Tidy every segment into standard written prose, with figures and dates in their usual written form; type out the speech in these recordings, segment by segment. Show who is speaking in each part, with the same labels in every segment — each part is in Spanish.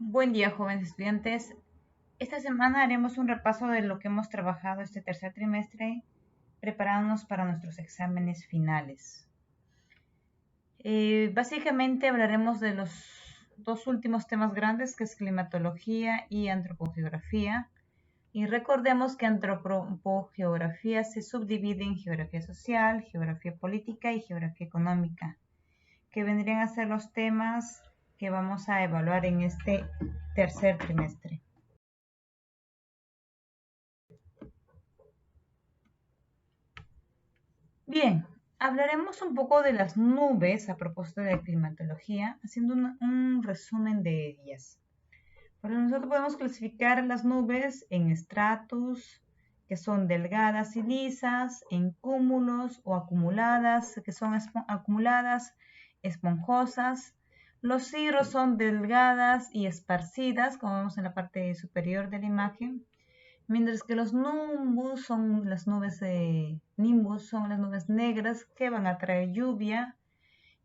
Speaker 1: Buen día, jóvenes estudiantes. Esta semana haremos un repaso de lo que hemos trabajado este tercer trimestre, preparándonos para nuestros exámenes finales. Básicamente hablaremos de los dos últimos temas grandes, que es climatología y antropogeografía. Y recordemos que antropogeografía se subdivide en geografía social, geografía política y geografía económica, que vendrían a ser los temas que vamos a evaluar en este tercer trimestre. Bien, hablaremos un poco de las nubes a propósito de climatología, haciendo un resumen de ellas. Porque nosotros podemos clasificar las nubes en estratus, que son delgadas y lisas, en cúmulos o acumuladas, que son acumuladas, esponjosas. Los cirros son delgadas y esparcidas, como vemos en la parte superior de la imagen. Mientras que los nimbus son las nubes negras que van a traer lluvia.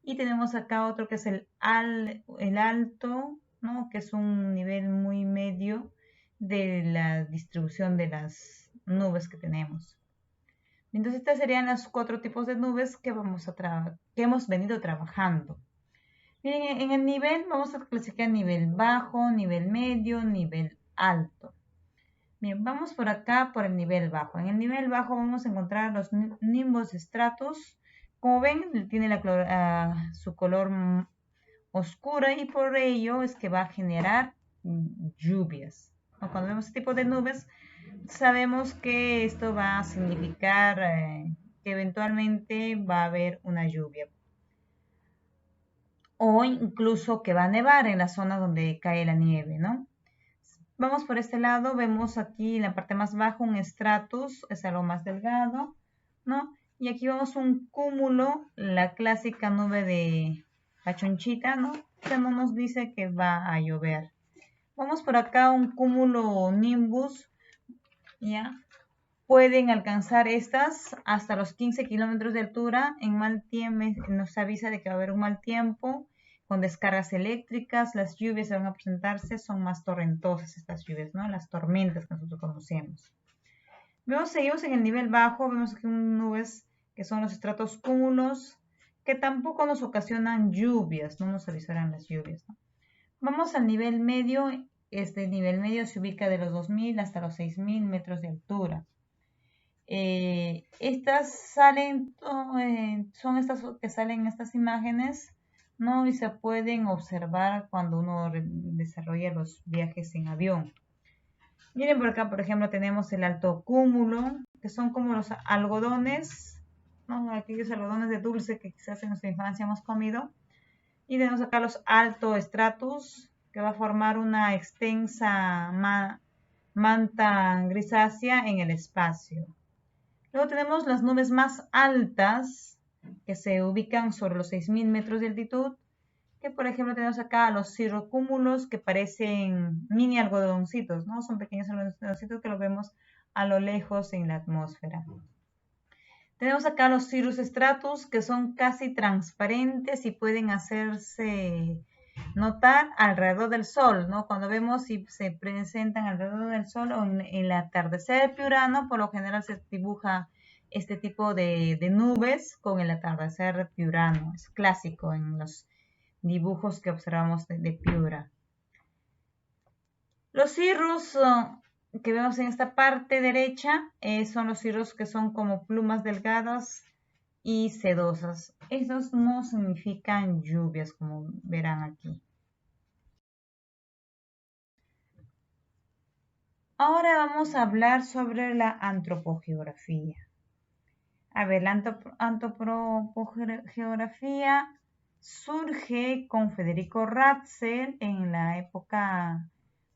Speaker 1: Y tenemos acá otro que es el alto, ¿no? Que es un nivel muy medio de la distribución de las nubes que tenemos. Entonces estas serían los cuatro tipos de nubes que hemos venido trabajando. Miren, en el nivel vamos a clasificar nivel bajo, nivel medio, nivel alto. Bien, vamos por acá por el nivel bajo. En el nivel bajo vamos a encontrar los nimbos stratus. Como ven, tiene su color oscura y por ello es que va a generar lluvias. Cuando vemos este tipo de nubes, sabemos que esto va a significar que eventualmente va a haber una lluvia. O incluso que va a nevar en la zona donde cae la nieve, ¿no? Vamos por este lado, vemos aquí en la parte más baja un estratus, es algo más delgado, ¿no? Y aquí vemos un cúmulo, la clásica nube de la chonchita, ¿no? Que no nos dice que va a llover. Vamos por acá un cúmulo nimbus, ¿ya? Pueden alcanzar estas hasta los 15 kilómetros de altura. En mal tiempo nos avisa de que va a haber un mal tiempo con descargas eléctricas, las lluvias se van a presentarse, son más torrentosas estas lluvias, ¿no? Las tormentas que nosotros conocemos. Seguimos en el nivel bajo, vemos aquí nubes que son los estratos cúmulos, que tampoco nos ocasionan lluvias, no nos avisarán las lluvias, ¿no? Vamos al nivel medio, este nivel medio se ubica de los 2000 hasta los 6000 metros de altura. Estas son estas que salen en estas imágenes, ¿no? Y se pueden observar cuando uno desarrolla los viajes en avión. Miren por acá, por ejemplo, tenemos el alto cúmulo, que son como los algodones, ¿no? Aquellos algodones de dulce que quizás en nuestra infancia hemos comido. Y tenemos acá los alto stratus, que va a formar una extensa manta grisácea en el espacio. Luego tenemos las nubes más altas, que se ubican sobre los 6000 metros de altitud, que por ejemplo tenemos acá los cirrocúmulos que parecen mini algodoncitos, ¿no? Son pequeños algodoncitos que los vemos a lo lejos en la atmósfera. Tenemos acá los cirrus stratus, que son casi transparentes y pueden hacerse notar alrededor del Sol, ¿no? Cuando vemos si se presentan alrededor del Sol o en el atardecer piurano, por lo general se dibuja este tipo de nubes con el atardecer piurano. Es clásico en los dibujos que observamos de Piura. Los cirrus que vemos en esta parte derecha son los cirrus que son como plumas delgadas y sedosas. Estos no significan lluvias, como verán aquí. Ahora vamos a hablar sobre la antropogeografía. A ver, la antropogeografía surge con Federico Ratzel en la época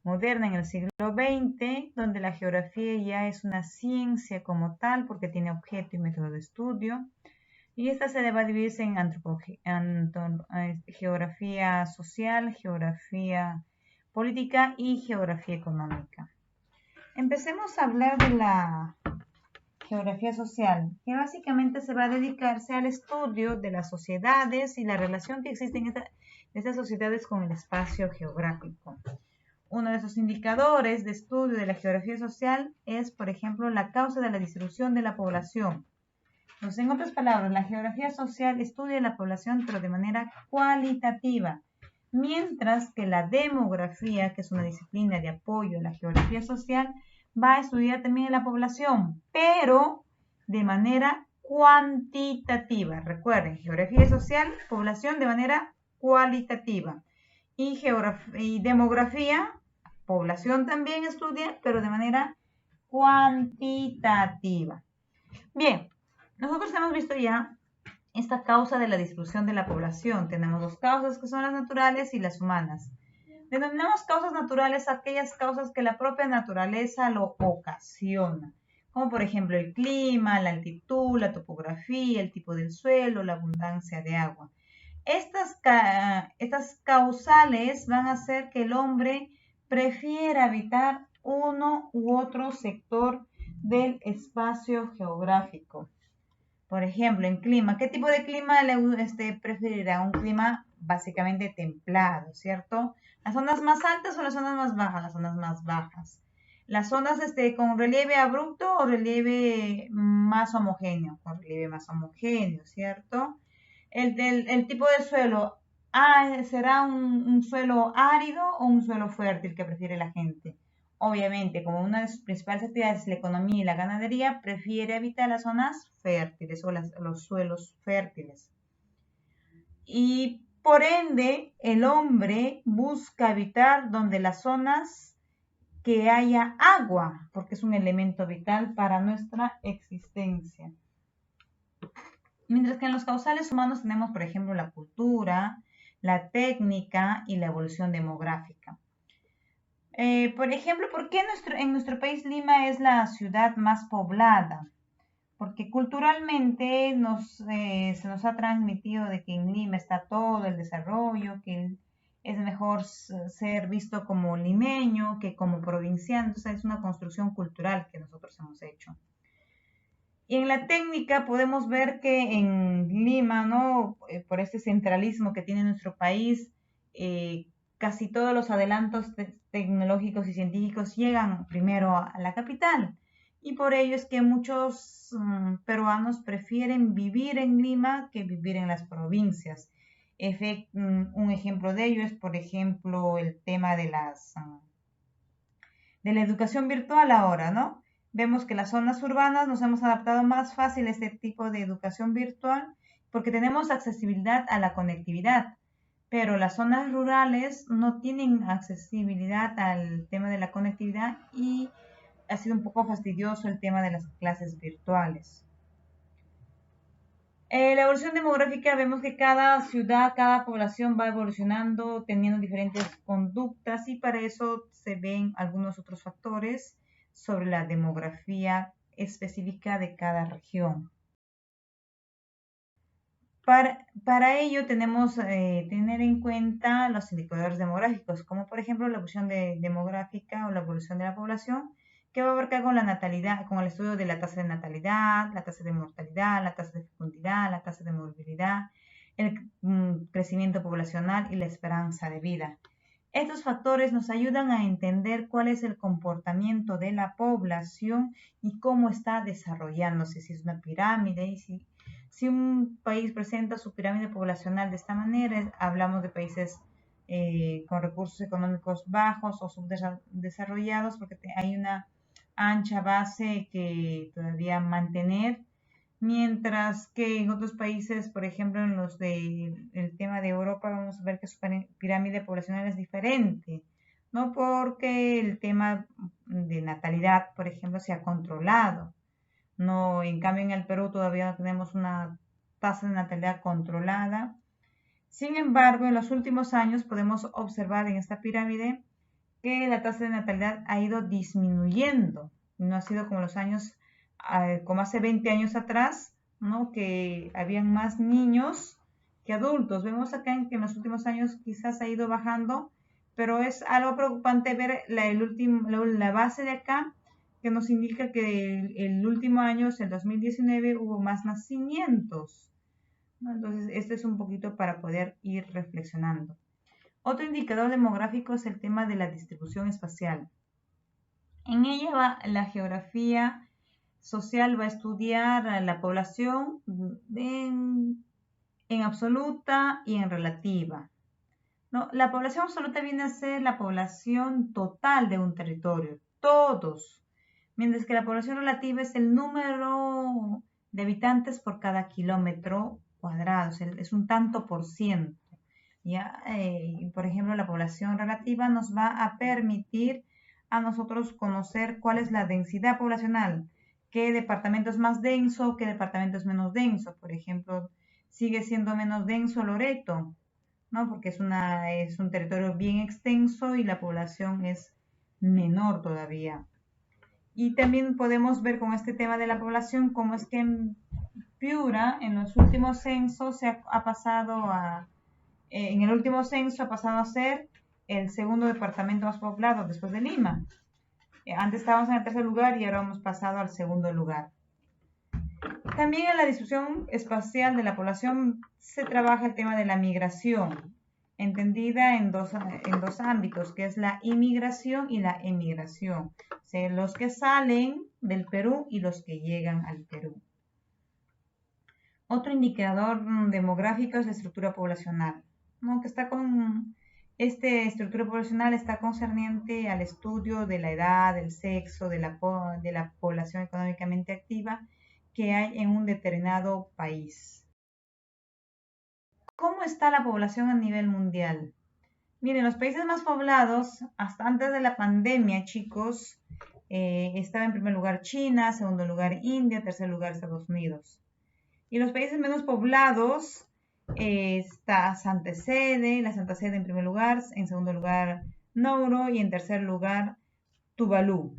Speaker 1: moderna, en el siglo XX, donde la geografía ya es una ciencia como tal, porque tiene objeto y método de estudio. Y esta se va a dividirse en geografía social, geografía política y geografía económica. Empecemos a hablar de la geografía social, que básicamente se va a dedicarse al estudio de las sociedades y la relación que existe en estas sociedades con el espacio geográfico. uno de esos indicadores de estudio de la geografía social es, por ejemplo, la causa de la distribución de la población. Entonces, en otras palabras, la geografía social estudia la población, pero de manera cualitativa, mientras que la demografía, que es una disciplina de apoyo a la geografía social, va a estudiar también la población, pero de manera cuantitativa. Recuerden, geografía social, población de manera cualitativa. Y demografía, población también estudia, pero de manera cuantitativa. Bien, nosotros hemos visto ya esta causa de la distribución de la población. Tenemos dos causas que son las naturales y las humanas. Denominamos causas naturales aquellas causas que la propia naturaleza lo ocasiona, como por ejemplo el clima, la altitud, la topografía, el tipo del suelo, la abundancia de agua. Estas causales van a hacer que el hombre prefiera habitar uno u otro sector del espacio geográfico. Por ejemplo, en clima, ¿qué tipo de clima preferirá? Un clima básicamente templado, ¿cierto? ¿Las zonas más altas o las zonas más bajas? Las zonas más bajas. Las zonas con relieve abrupto o relieve más homogéneo, con relieve más homogéneo, ¿cierto? El tipo de suelo, ¿será un suelo árido o un suelo fértil que prefiere la gente? Obviamente, como una de sus principales actividades es la economía y la ganadería, prefiere habitar las zonas fértiles o los suelos fértiles. Y por ende, el hombre busca habitar donde las zonas que haya agua, porque es un elemento vital para nuestra existencia. Mientras que en los causales humanos tenemos, por ejemplo, la cultura, la técnica y la evolución demográfica. Por ejemplo, ¿por qué en nuestro país Lima es la ciudad más poblada? Porque culturalmente se nos ha transmitido de que en Lima está todo el desarrollo, que es mejor ser visto como limeño que como provinciano. Entonces es una construcción cultural que nosotros hemos hecho. Y en la técnica podemos ver que en Lima, ¿no? Por este centralismo que tiene nuestro país, casi todos los adelantos tecnológicos y científicos llegan primero a la capital. Y por ello es que muchos peruanos prefieren vivir en Lima que vivir en las provincias. Un ejemplo de ello es, por ejemplo, el tema de la educación virtual ahora, ¿no? Vemos que las zonas urbanas nos hemos adaptado más fácil a este tipo de educación virtual porque tenemos accesibilidad a la conectividad, pero las zonas rurales no tienen accesibilidad al tema de la conectividad y ha sido un poco fastidioso el tema de las clases virtuales. La evolución demográfica, vemos que cada ciudad, cada población va evolucionando, teniendo diferentes conductas y para eso se ven algunos otros factores sobre la demografía específica de cada región. Para ello tenemos tener en cuenta los indicadores demográficos, como por ejemplo la evolución demográfica o la evolución de la población, que va a abarcar con la natalidad, con el estudio de la tasa de natalidad, la tasa de mortalidad, la tasa de fecundidad, la tasa de morbilidad, el crecimiento poblacional y la esperanza de vida. Estos factores nos ayudan a entender cuál es el comportamiento de la población y cómo está desarrollándose, si es una pirámide y si un país presenta su pirámide poblacional de esta manera, hablamos de países con recursos económicos bajos o subdesarrollados porque hay una ancha base que todavía mantener, mientras que en otros países, por ejemplo en los del tema de Europa, vamos a ver que su pirámide poblacional es diferente, no porque el tema de natalidad, por ejemplo, se ha controlado. No, en cambio en el Perú todavía no tenemos una tasa de natalidad controlada. Sin embargo, en los últimos años podemos observar en esta pirámide que la tasa de natalidad ha ido disminuyendo. No ha sido como los años, como hace 20 años atrás, ¿no? Que habían más niños que adultos. Vemos acá que en los últimos años quizás ha ido bajando, pero es algo preocupante ver la base de acá, que nos indica que el último año, el 2019, hubo más nacimientos, ¿no? Entonces, esto es un poquito para poder ir reflexionando. Otro indicador demográfico es el tema de la distribución espacial. En ella la geografía social va a estudiar la población en absoluta y en relativa. ¿No? La población absoluta viene a ser la población total de un territorio, todos, mientras que la población relativa es el número de habitantes por cada kilómetro cuadrado, es un tanto por ciento. ¿Ya? Por ejemplo, la población relativa nos va a permitir a nosotros conocer cuál es la densidad poblacional, qué departamento es más denso, qué departamento es menos denso. Por ejemplo, sigue siendo menos denso Loreto, ¿no? Porque es un territorio bien extenso y la población es menor todavía. Y también podemos ver con este tema de la población cómo es que en Piura, en los últimos censos, en el último censo ha pasado a ser el segundo departamento más poblado después de Lima. Antes estábamos en el tercer lugar y ahora hemos pasado al segundo lugar. También en la distribución espacial de la población se trabaja el tema de la migración, entendida en dos ámbitos, que es la inmigración y la emigración. O sea, los que salen del Perú y los que llegan al Perú. Otro indicador demográfico es la estructura poblacional, ¿no? Que estructura poblacional está concerniente al estudio de la edad, del sexo, de la población económicamente activa que hay en un determinado país. ¿Cómo está la población a nivel mundial? Miren, los países más poblados, hasta antes de la pandemia, chicos, estaba en primer lugar China, segundo lugar India, tercer lugar Estados Unidos. Y los países menos poblados está Santa Sede, la Santa Sede en primer lugar, en segundo lugar Nauru y en tercer lugar Tuvalu.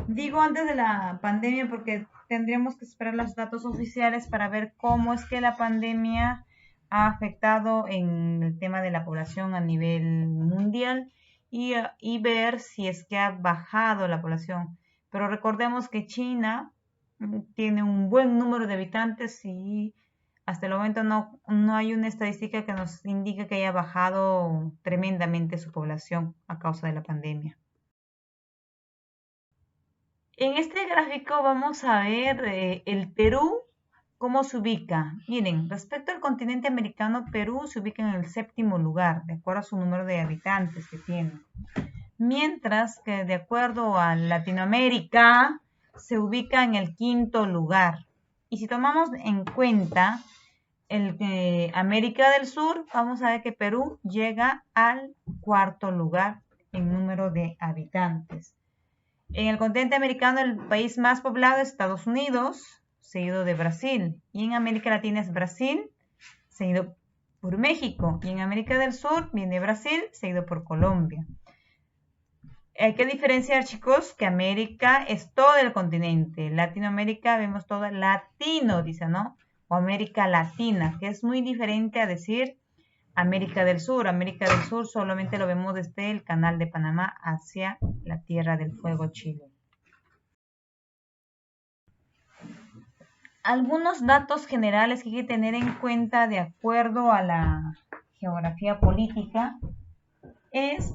Speaker 1: Digo antes de la pandemia porque tendríamos que esperar los datos oficiales para ver cómo es que la pandemia ha afectado en el tema de la población a nivel mundial y ver si es que ha bajado la población. Pero recordemos que China tiene un buen número de habitantes y hasta el momento no hay una estadística que nos indique que haya bajado tremendamente su población a causa de la pandemia. En este gráfico vamos a ver el Perú, cómo se ubica. Miren, respecto al continente americano, Perú se ubica en el 7º lugar, de acuerdo a su número de habitantes que tiene. Mientras que de acuerdo a Latinoamérica, se ubica en el 5º lugar. Y si tomamos en cuenta América del Sur, vamos a ver que Perú llega al 4º lugar en número de habitantes. En el continente americano, el país más poblado es Estados Unidos, seguido de Brasil. Y en América Latina es Brasil, seguido por México. Y en América del Sur viene Brasil, seguido por Colombia. Hay que diferenciar, chicos, que América es todo el continente. Latinoamérica vemos todo latino, dice, ¿no? O América Latina, que es muy diferente a decir América del Sur. América del Sur solamente lo vemos desde el Canal de Panamá hacia la Tierra del Fuego, Chile. Algunos datos generales que hay que tener en cuenta de acuerdo a la geografía política es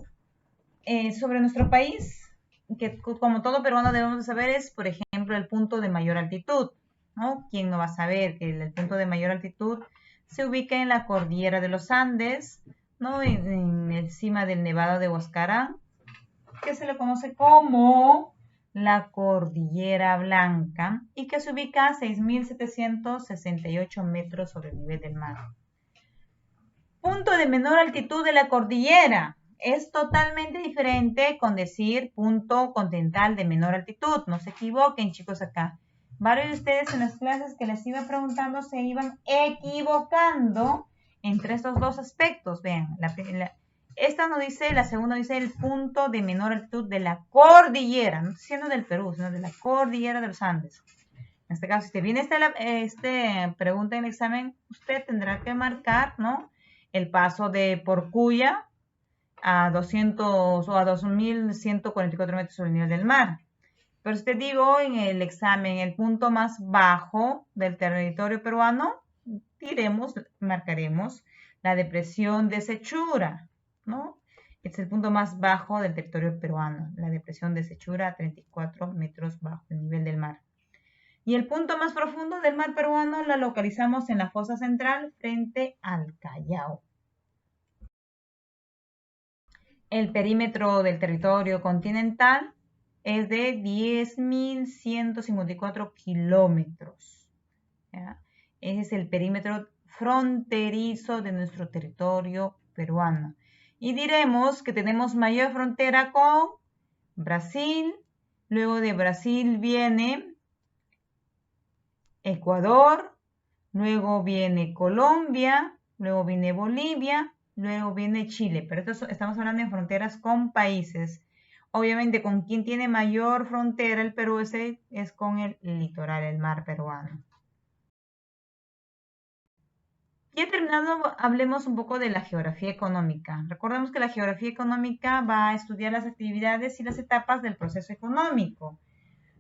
Speaker 1: sobre nuestro país, que como todo peruano debemos de saber es, por ejemplo, el punto de mayor altitud, ¿no? ¿Quién no va a saber que el punto de mayor altitud se ubica en la cordillera de los Andes, ¿no? Encima del Nevado de Huascarán, que se le conoce como la Cordillera Blanca y que se ubica a 6.768 metros sobre el nivel del mar. Punto de menor altitud de la cordillera. Es totalmente diferente con decir punto continental de menor altitud. No se equivoquen, chicos, acá. Varios de ustedes en las clases que les iba preguntando se iban equivocando entre estos dos aspectos. Vean, esta no dice, la segunda dice el punto de menor altitud de la cordillera, no siendo del Perú, sino de la cordillera de los Andes. En este caso, si te viene esta pregunta en el examen, usted tendrá que marcar, ¿no? El paso de Porcuya a 200 o a 2.144 metros sobre el nivel del mar. Pero si te digo en el examen el punto más bajo del territorio peruano, marcaremos la depresión de Sechura, ¿no? Es el punto más bajo del territorio peruano, la depresión de Sechura, a 34 metros bajo el nivel del mar. Y el punto más profundo del mar peruano la localizamos en la fosa central frente al Callao. El perímetro del territorio continental es de 10.154 kilómetros. ¿Ya? Ese es el perímetro fronterizo de nuestro territorio peruano. Y diremos que tenemos mayor frontera con Brasil, luego de Brasil viene Ecuador, luego viene Colombia, luego viene Bolivia, luego viene Chile. Pero estamos hablando de fronteras con países. Obviamente con quien tiene mayor frontera el Perú es con el litoral, el mar peruano. Ya terminando, hablemos un poco de la geografía económica. Recordemos que la geografía económica va a estudiar las actividades y las etapas del proceso económico,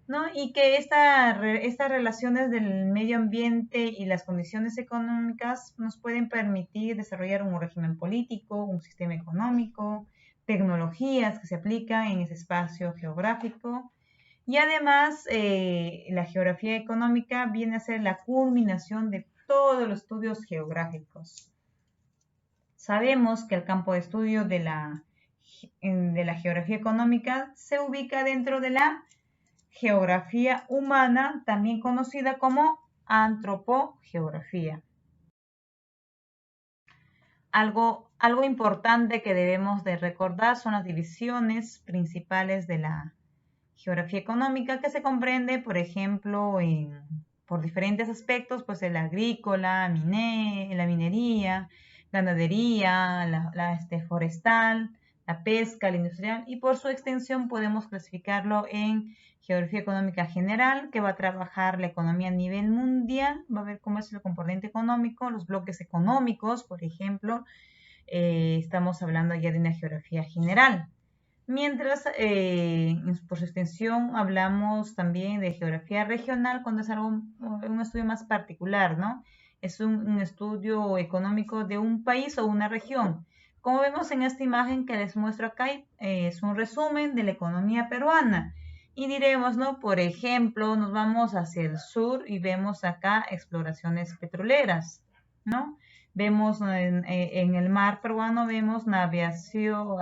Speaker 1: ¿no? Y que estas relaciones del medio ambiente y las condiciones económicas nos pueden permitir desarrollar un régimen político, un sistema económico, tecnologías que se aplican en ese espacio geográfico. Y además, la geografía económica viene a ser la culminación de todos los estudios geográficos. Sabemos que el campo de estudio de la geografía económica se ubica dentro de la geografía humana, también conocida como antropogeografía. Algo importante que debemos de recordar son las divisiones principales de la geografía económica, que se comprende, por ejemplo, por diferentes aspectos, pues el agrícola, la minería, ganadería, la forestal, la pesca, la industrial, y por su extensión podemos clasificarlo en geografía económica general, que va a trabajar la economía a nivel mundial, va a ver cómo es el componente económico, los bloques económicos, por ejemplo, estamos hablando ya de una geografía general. Mientras, por su extensión, hablamos también de geografía regional cuando es un estudio más particular, ¿no? Es un estudio económico de un país o una región. Como vemos en esta imagen que les muestro acá, es un resumen de la economía peruana. Y diremos, ¿no? Por ejemplo, nos vamos hacia el sur y vemos acá exploraciones petroleras, ¿no? Vemos en el mar peruano, vemos navegación,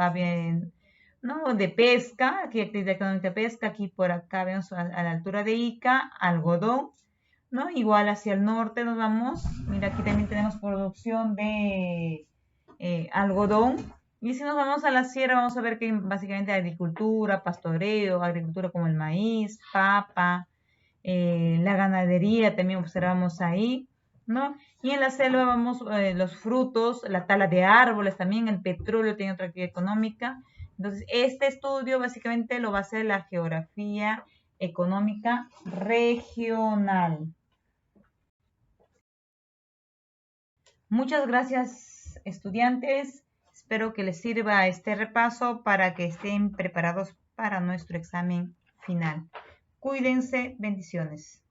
Speaker 1: ¿no? De pesca, aquí actividad económica de pesca, aquí por acá vemos a la altura de Ica, algodón, ¿no? Igual hacia el norte nos vamos, mira, aquí también tenemos producción de algodón, y si nos vamos a la sierra vamos a ver que hay básicamente agricultura, pastoreo, agricultura como el maíz, papa, la ganadería también observamos ahí, ¿no? Y en la selva vamos los frutos, la tala de árboles también, el petróleo tiene otra actividad económica. Entonces, este estudio básicamente lo va a hacer la geografía económica regional. Muchas gracias, estudiantes. Espero que les sirva este repaso para que estén preparados para nuestro examen final. Cuídense, bendiciones.